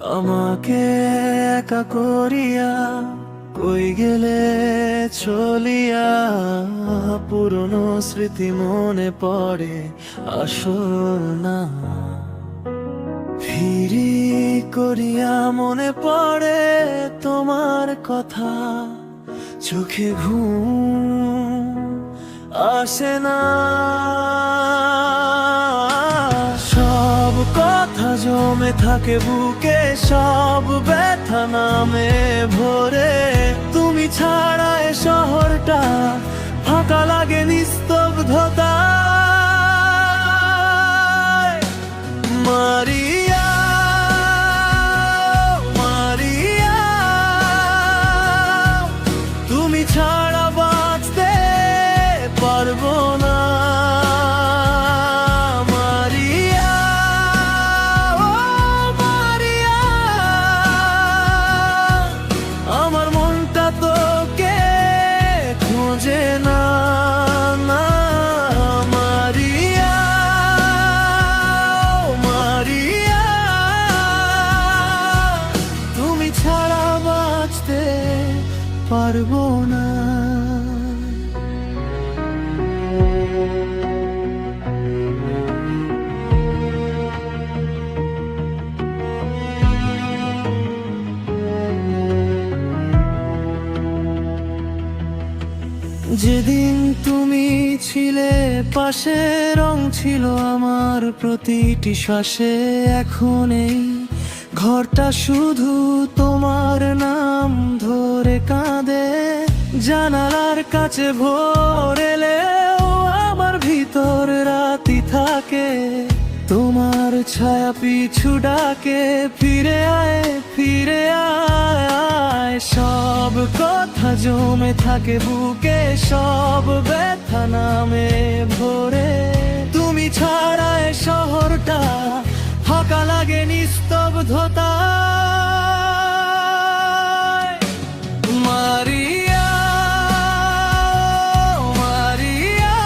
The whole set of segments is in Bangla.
আমাকে একা করিয়া কই গেলে চলিয়া, পুরনো স্মৃতি মনে পড়ে আসল না। ফিরি করিয়া মনে পড়ে তোমার কথা, চোখে ঘুম আসে না। সব কথা জমে থাকে বুকে, সব ব্যথা নামে ভরে। তুমি ছাড়া এ শহরটা ফাঁকা লাগে নিস্তব্ধতা। মারিয়া, মারিয়া, তুমি ছাড়া বাঁচতে পারবো না। পারবো না। যেদিন তুমি ছিলে পাশে, রং ছিল আমার প্রতিটি শ্বাসে। এখন এই ঘরটা শুধু তোমার নাম ধরে কাঁদে। জানালার কাছে ভোর এলেও আমার ভিতর রাতি থাকে। তোমার ছায়া পিছু ডাকে, ফিরে আয়, ফিরে আয়। সব কথা জমে থাকে বুকে, সব ব্যথা নামে ভরে। তুমি ছাড়া এ শহরটা ফাঁকা লাগে নিস্তব্ধতা। মারিয়া, মারিয়া,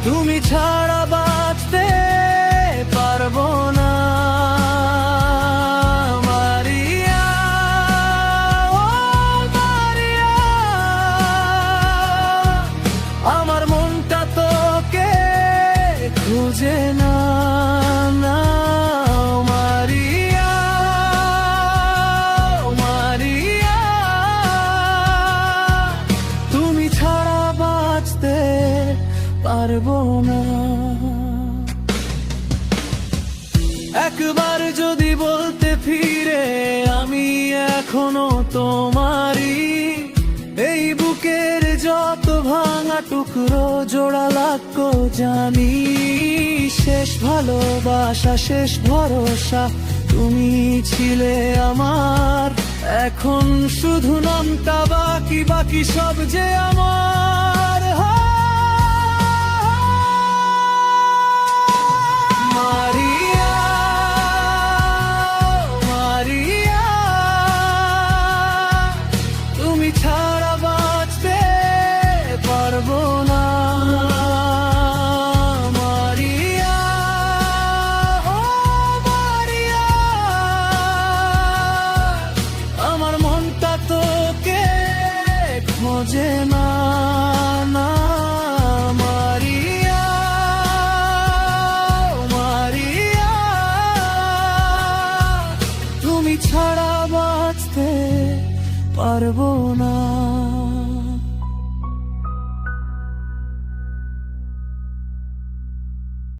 তুমি ছাড়া বাঁচতে পারবো না। মারিয়া, ও মারিয়া, আমার মনটা তোকে খুঁজে না। পারবো না। একবার যদি বলতে ফিরে, আমি এখনো তোমারই। এই বুকের যত ভাঙা টুকরো জোড়া লাগতো জানি। শেষ ভালোবাসা, শেষ ভরসা তুমি ছিলে আমার। এখন শুধু নামটা বাকি, বাকি সব যে আমার। মারিয়া, মারিয়া, তুমি ছাড়া বাঁচতে পারবো না। মারিয়া, ও মারিয়া, আমার মনটা তোকে খোঁজে না। ছাড়া বাঁচতে পারবো না।